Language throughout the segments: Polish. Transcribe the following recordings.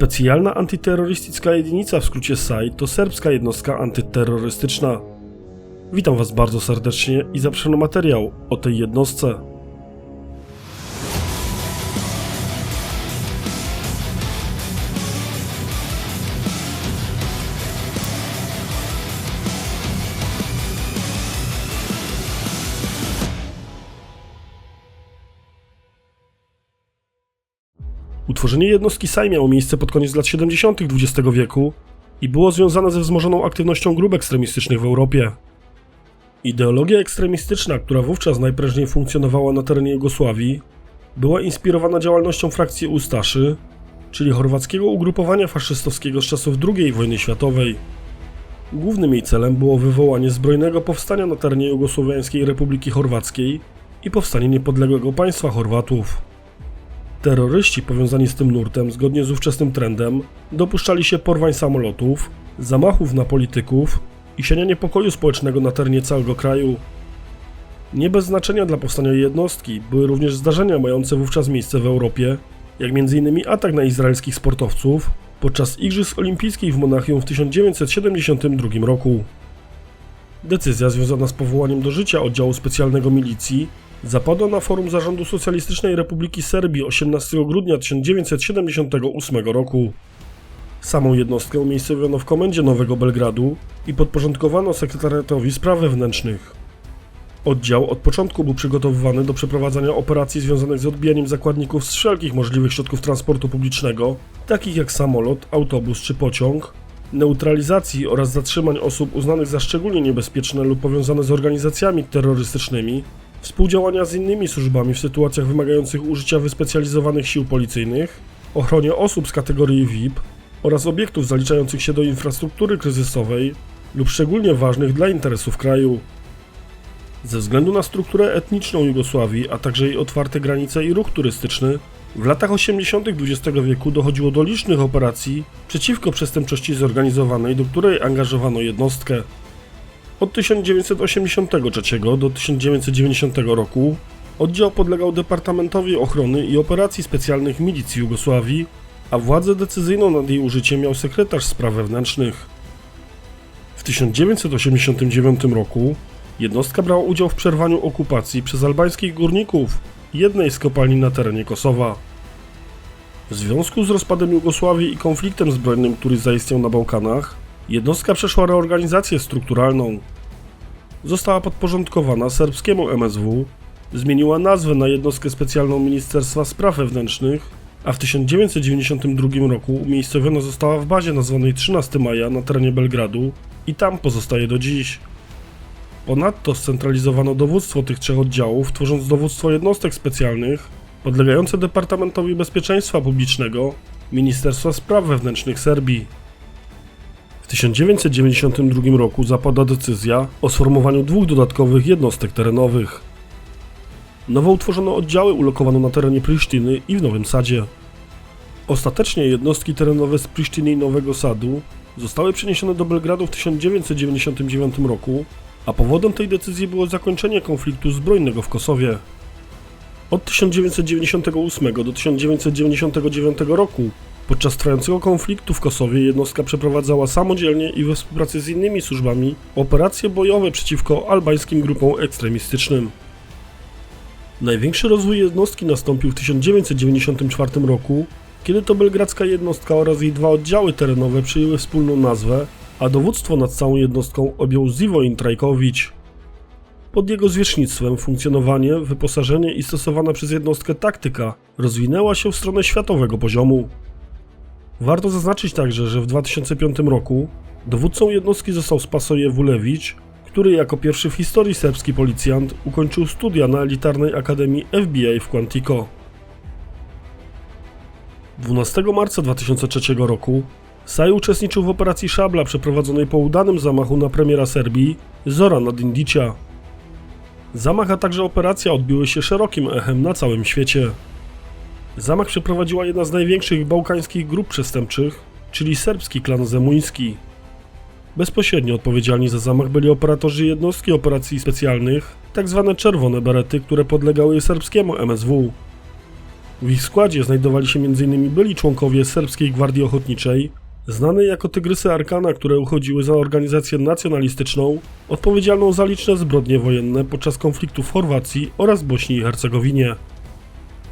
Specjalna antyterrorystyczna jedynica, w skrócie SAJ, to serbska jednostka antyterrorystyczna. Witam Was bardzo serdecznie i zapraszam na materiał o tej jednostce. Utworzenie jednostki SAJ miało miejsce pod koniec lat 70. XX wieku i było związane ze wzmożoną aktywnością grup ekstremistycznych w Europie. Ideologia ekstremistyczna, która wówczas najprężniej funkcjonowała na terenie Jugosławii, była inspirowana działalnością frakcji Ustaszy, czyli chorwackiego ugrupowania faszystowskiego z czasów II wojny światowej. Głównym jej celem było wywołanie zbrojnego powstania na terenie Jugosłowiańskiej Republiki Chorwackiej i powstanie niepodległego państwa Chorwatów. Terroryści powiązani z tym nurtem, zgodnie z ówczesnym trendem, dopuszczali się porwań samolotów, zamachów na polityków i siania niepokoju społecznego na terenie całego kraju. Nie bez znaczenia dla powstania jednostki były również zdarzenia mające wówczas miejsce w Europie, jak m.in. atak na izraelskich sportowców podczas Igrzysk Olimpijskich w Monachium w 1972 roku. Decyzja związana z powołaniem do życia oddziału specjalnego milicji zapadła na forum Zarządu Socjalistycznej Republiki Serbii 18 grudnia 1978 roku. Samą jednostkę umiejscowiono w komendzie Nowego Belgradu i podporządkowano sekretariatowi spraw wewnętrznych. Oddział od początku był przygotowywany do przeprowadzania operacji związanych z odbijaniem zakładników z wszelkich możliwych środków transportu publicznego, takich jak samolot, autobus czy pociąg, neutralizacji oraz zatrzymań osób uznanych za szczególnie niebezpieczne lub powiązane z organizacjami terrorystycznymi, współdziałania z innymi służbami w sytuacjach wymagających użycia wyspecjalizowanych sił policyjnych, ochronie osób z kategorii VIP oraz obiektów zaliczających się do infrastruktury kryzysowej lub szczególnie ważnych dla interesów kraju. Ze względu na strukturę etniczną Jugosławii, a także jej otwarte granice i ruch turystyczny, w latach 80. XX wieku dochodziło do licznych operacji przeciwko przestępczości zorganizowanej, do której angażowano jednostkę. Od 1983 do 1990 roku oddział podlegał Departamentowi Ochrony i Operacji Specjalnych Milicji Jugosławii, a władzę decyzyjną nad jej użyciem miał sekretarz spraw wewnętrznych. W 1989 roku jednostka brała udział w przerwaniu okupacji przez albańskich górników jednej z kopalni na terenie Kosowa. W związku z rozpadem Jugosławii i konfliktem zbrojnym, który zaistniał na Bałkanach, jednostka przeszła reorganizację strukturalną. Została podporządkowana serbskiemu MSW, zmieniła nazwę na jednostkę specjalną Ministerstwa Spraw Wewnętrznych, a w 1992 roku umiejscowiona została w bazie nazwanej 13 Maja na terenie Belgradu i tam pozostaje do dziś. Ponadto scentralizowano dowództwo tych trzech oddziałów, tworząc dowództwo jednostek specjalnych podlegające Departamentowi Bezpieczeństwa Publicznego Ministerstwa Spraw Wewnętrznych Serbii. W 1992 roku zapadła decyzja o sformowaniu dwóch dodatkowych jednostek terenowych. Nowo utworzono oddziały ulokowano na terenie Prisztiny i w Nowym Sadzie. Ostatecznie jednostki terenowe z Prisztiny i Nowego Sadu zostały przeniesione do Belgradu w 1999 roku, a powodem tej decyzji było zakończenie konfliktu zbrojnego w Kosowie. Od 1998 do 1999 roku podczas trwającego konfliktu w Kosowie jednostka przeprowadzała samodzielnie i we współpracy z innymi służbami operacje bojowe przeciwko albańskim grupom ekstremistycznym. Największy rozwój jednostki nastąpił w 1994 roku, kiedy to belgradzka jednostka oraz jej dwa oddziały terenowe przyjęły wspólną nazwę, a dowództwo nad całą jednostką objął Živojin Trajković. Pod jego zwierzchnictwem funkcjonowanie, wyposażenie i stosowana przez jednostkę taktyka rozwinęła się w stronę światowego poziomu. Warto zaznaczyć także, że w 2005 roku dowódcą jednostki został Spasoje Vulewicz, który jako pierwszy w historii serbski policjant ukończył studia na elitarnej akademii FBI w Quantico. 12 marca 2003 roku SAJ uczestniczył w operacji Szabla przeprowadzonej po udanym zamachu na premiera Serbii Zorana Dindicia. Zamach, a także operacja odbiły się szerokim echem na całym świecie. Zamach przeprowadziła jedna z największych bałkańskich grup przestępczych, czyli serbski klan zemuński. Bezpośrednio odpowiedzialni za zamach byli operatorzy jednostki operacji specjalnych, tzw. czerwone berety, które podlegały serbskiemu MSW. W ich składzie znajdowali się m.in. byli członkowie Serbskiej Gwardii Ochotniczej, znane jako Tygrysy Arkana, które uchodziły za organizację nacjonalistyczną, odpowiedzialną za liczne zbrodnie wojenne podczas konfliktu w Chorwacji oraz Bośni i Hercegowinie.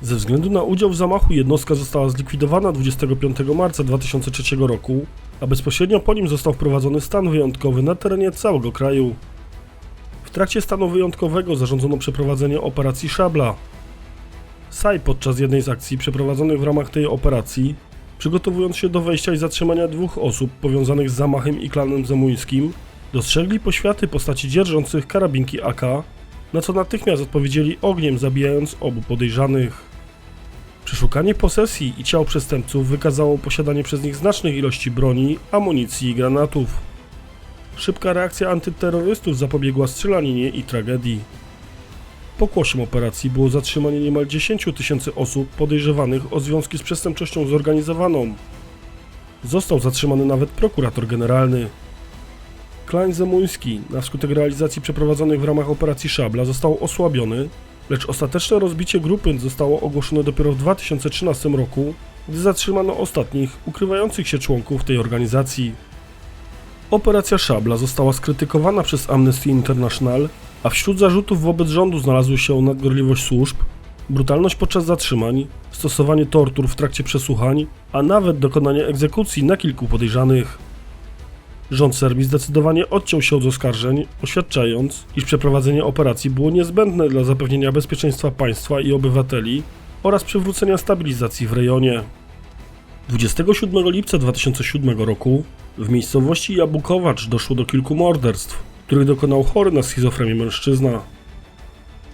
Ze względu na udział w zamachu jednostka została zlikwidowana 25 marca 2003 roku, a bezpośrednio po nim został wprowadzony stan wyjątkowy na terenie całego kraju. W trakcie stanu wyjątkowego zarządzono przeprowadzenie operacji Szabla. SAI podczas jednej z akcji przeprowadzonych w ramach tej operacji, przygotowując się do wejścia i zatrzymania 2 osób powiązanych z zamachem i klanem zemuńskim, dostrzegli poświaty postaci dzierżących karabinki AK, na co natychmiast odpowiedzieli ogniem, zabijając obu podejrzanych. Przeszukanie posesji i ciał przestępców wykazało posiadanie przez nich znacznych ilości broni, amunicji i granatów. Szybka reakcja antyterrorystów zapobiegła strzelaninie i tragedii. Pokłosiem operacji było zatrzymanie niemal 10 000 osób podejrzewanych o związki z przestępczością zorganizowaną. Został zatrzymany nawet prokurator generalny. Klan zemuński na skutek realizacji przeprowadzonych w ramach operacji Szabla został osłabiony, lecz ostateczne rozbicie grupy zostało ogłoszone dopiero w 2013 roku, gdy zatrzymano ostatnich ukrywających się członków tej organizacji. Operacja Szabla została skrytykowana przez Amnesty International, a wśród zarzutów wobec rządu znalazły się nadgorliwość służb, brutalność podczas zatrzymań, stosowanie tortur w trakcie przesłuchań, a nawet dokonanie egzekucji na kilku podejrzanych. Rząd Serbii zdecydowanie odciął się od oskarżeń, oświadczając, iż przeprowadzenie operacji było niezbędne dla zapewnienia bezpieczeństwa państwa i obywateli oraz przywrócenia stabilizacji w rejonie. 27 lipca 2007 roku w miejscowości Jabukowacz doszło do kilku morderstw, których dokonał chory na schizofrenię mężczyzna.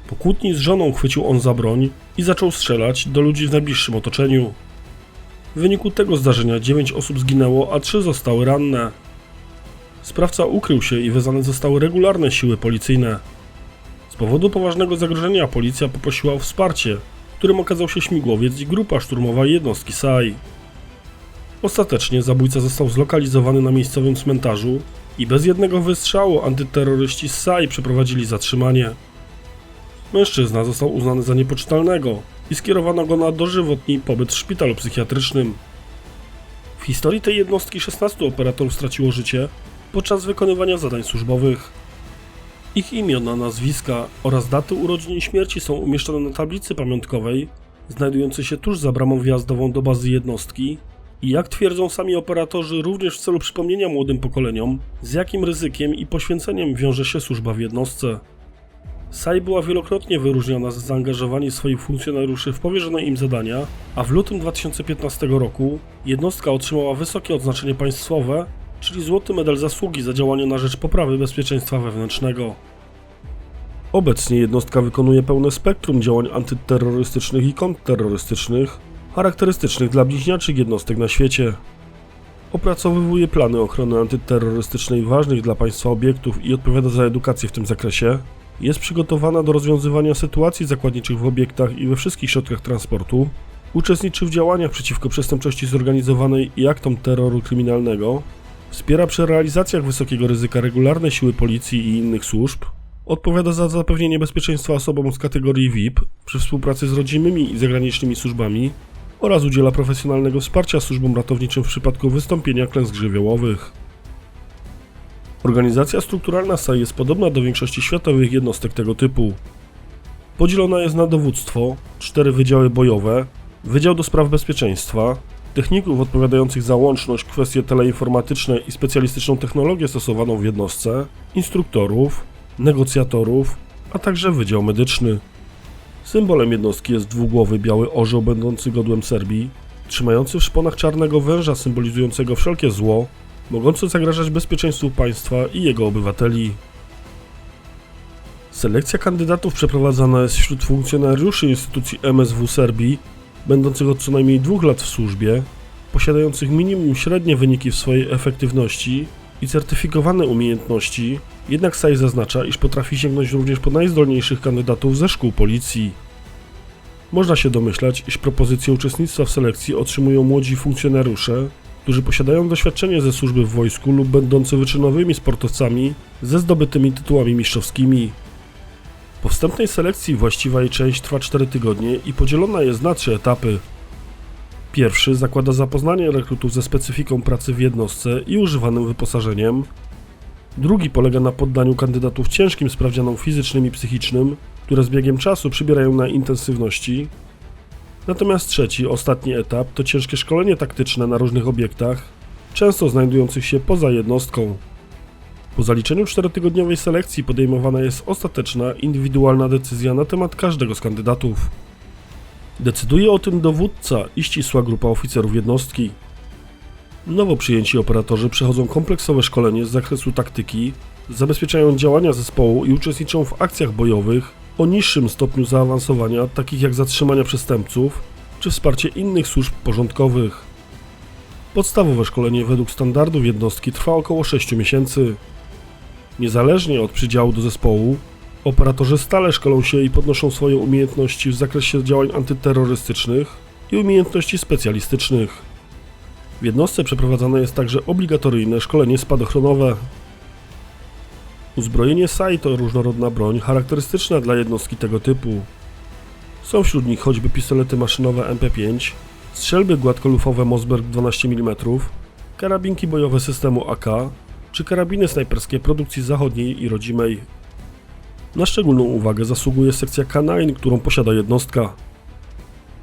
Po kłótni z żoną chwycił on za broń i zaczął strzelać do ludzi w najbliższym otoczeniu. W wyniku tego zdarzenia 9 osób zginęło, a 3 zostały ranne. Sprawca ukrył się i wezwane zostały regularne siły policyjne. Z powodu poważnego zagrożenia policja poprosiła o wsparcie, którym okazał się śmigłowiec i grupa szturmowa jednostki SAI. Ostatecznie zabójca został zlokalizowany na miejscowym cmentarzu i bez jednego wystrzału antyterroryści z SAI przeprowadzili zatrzymanie. Mężczyzna został uznany za niepoczytalnego i skierowano go na dożywotni pobyt w szpitalu psychiatrycznym. W historii tej jednostki 16 operatorów straciło życie podczas wykonywania zadań służbowych. Ich imiona, nazwiska oraz daty urodzin i śmierci są umieszczone na tablicy pamiątkowej znajdującej się tuż za bramą wjazdową do bazy jednostki i jak twierdzą sami operatorzy, również w celu przypomnienia młodym pokoleniom, z jakim ryzykiem i poświęceniem wiąże się służba w jednostce. SAI była wielokrotnie wyróżniona za zaangażowanie swoich funkcjonariuszy w powierzone im zadania, a w lutym 2015 roku jednostka otrzymała wysokie odznaczenie państwowe, czyli Złoty Medal Zasługi za działanie na rzecz poprawy bezpieczeństwa wewnętrznego. Obecnie jednostka wykonuje pełne spektrum działań antyterrorystycznych i kontrterrorystycznych, charakterystycznych dla bliźniaczych jednostek na świecie. Opracowywuje plany ochrony antyterrorystycznej ważnych dla państwa obiektów i odpowiada za edukację w tym zakresie. Jest przygotowana do rozwiązywania sytuacji zakładniczych w obiektach i we wszystkich środkach transportu. Uczestniczy w działaniach przeciwko przestępczości zorganizowanej i aktom terroru kryminalnego. Wspiera przy realizacjach wysokiego ryzyka regularne siły policji i innych służb. Odpowiada za zapewnienie bezpieczeństwa osobom z kategorii VIP przy współpracy z rodzimymi i zagranicznymi służbami oraz udziela profesjonalnego wsparcia służbom ratowniczym w przypadku wystąpienia klęsk żywiołowych. Organizacja strukturalna SAI jest podobna do większości światowych jednostek tego typu. Podzielona jest na dowództwo, 4 wydziały bojowe, Wydział do Spraw Bezpieczeństwa, techników odpowiadających za łączność, kwestie teleinformatyczne i specjalistyczną technologię stosowaną w jednostce, instruktorów, negocjatorów, a także Wydział Medyczny. Symbolem jednostki jest dwugłowy biały orzeł będący godłem Serbii, trzymający w szponach czarnego węża symbolizującego wszelkie zło, mogące zagrażać bezpieczeństwu państwa i jego obywateli. Selekcja kandydatów przeprowadzana jest wśród funkcjonariuszy instytucji MSW Serbii, będących od co najmniej 2 lat w służbie, posiadających minimum średnie wyniki w swojej efektywności i certyfikowane umiejętności, jednak SAI zaznacza, iż potrafi sięgnąć również po najzdolniejszych kandydatów ze szkół policji. Można się domyślać, iż propozycje uczestnictwa w selekcji otrzymują młodzi funkcjonariusze, którzy posiadają doświadczenie ze służby w wojsku lub będący wyczynowymi sportowcami ze zdobytymi tytułami mistrzowskimi. Po wstępnej selekcji właściwa jej część trwa 4 tygodnie i podzielona jest na 3 etapy. Pierwszy zakłada zapoznanie rekrutów ze specyfiką pracy w jednostce i używanym wyposażeniem. Drugi polega na poddaniu kandydatów ciężkim sprawdzianom fizycznym i psychicznym, które z biegiem czasu przybierają na intensywności. Natomiast trzeci, ostatni etap to ciężkie szkolenie taktyczne na różnych obiektach, często znajdujących się poza jednostką. Po zaliczeniu 4-tygodniowej selekcji podejmowana jest ostateczna, indywidualna decyzja na temat każdego z kandydatów. Decyduje o tym dowódca i ścisła grupa oficerów jednostki. Nowo przyjęci operatorzy przechodzą kompleksowe szkolenie z zakresu taktyki, zabezpieczają działania zespołu i uczestniczą w akcjach bojowych o niższym stopniu zaawansowania, takich jak zatrzymania przestępców czy wsparcie innych służb porządkowych. Podstawowe szkolenie według standardów jednostki trwa około 6 miesięcy. Niezależnie od przydziału do zespołu, operatorzy stale szkolą się i podnoszą swoje umiejętności w zakresie działań antyterrorystycznych i umiejętności specjalistycznych. W jednostce przeprowadzane jest także obligatoryjne szkolenie spadochronowe. Uzbrojenie SAI to różnorodna broń charakterystyczna dla jednostki tego typu. Są wśród nich choćby pistolety maszynowe MP5, strzelby gładkolufowe Mossberg 12 mm, karabinki bojowe systemu AK czy karabiny snajperskie produkcji zachodniej i rodzimej. Na szczególną uwagę zasługuje sekcja K9, którą posiada jednostka.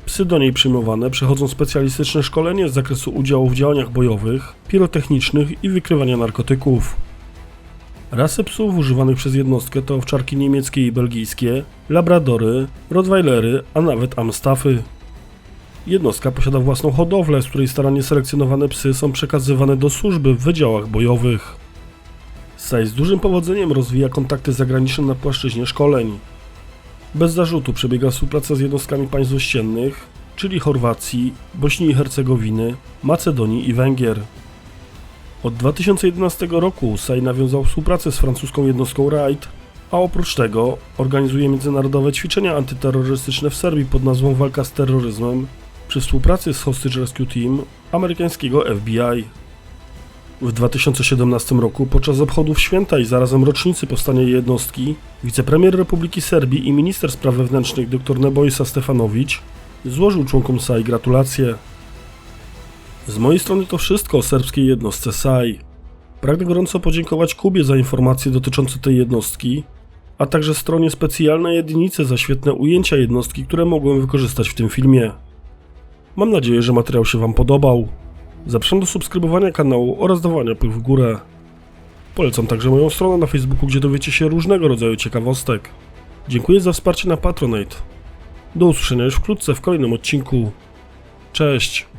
Psy do niej przyjmowane przechodzą specjalistyczne szkolenie z zakresu udziału w działaniach bojowych, pirotechnicznych i wykrywania narkotyków. Rasy psów używanych przez jednostkę to owczarki niemieckie i belgijskie, labradory, rottweilery, a nawet amstaffy. Jednostka posiada własną hodowlę, z której starannie selekcjonowane psy są przekazywane do służby w wydziałach bojowych. SAI z dużym powodzeniem rozwija kontakty zagraniczne na płaszczyźnie szkoleń. Bez zarzutu przebiega współpraca z jednostkami państw ościennych, czyli Chorwacji, Bośni i Hercegowiny, Macedonii i Węgier. Od 2011 roku SAI nawiązał współpracę z francuską jednostką RAID, a oprócz tego organizuje międzynarodowe ćwiczenia antyterrorystyczne w Serbii pod nazwą Walka z terroryzmem przy współpracy z Hostage Rescue Team amerykańskiego FBI. W 2017 roku podczas obchodów święta i zarazem rocznicy powstania jednostki wicepremier Republiki Serbii i minister spraw wewnętrznych dr Nebojša Stefanović złożył członkom SAI gratulacje. Z mojej strony to wszystko o serbskiej jednostce SAI. Pragnę gorąco podziękować Kubie za informacje dotyczące tej jednostki, a także stronie specjalnej jedinicy za świetne ujęcia jednostki, które mogłem wykorzystać w tym filmie. Mam nadzieję, że materiał się Wam podobał. Zapraszam do subskrybowania kanału oraz dawania łapek w górę. Polecam także moją stronę na Facebooku, gdzie dowiecie się różnego rodzaju ciekawostek. Dziękuję za wsparcie na Patronite. Do usłyszenia już wkrótce w kolejnym odcinku. Cześć!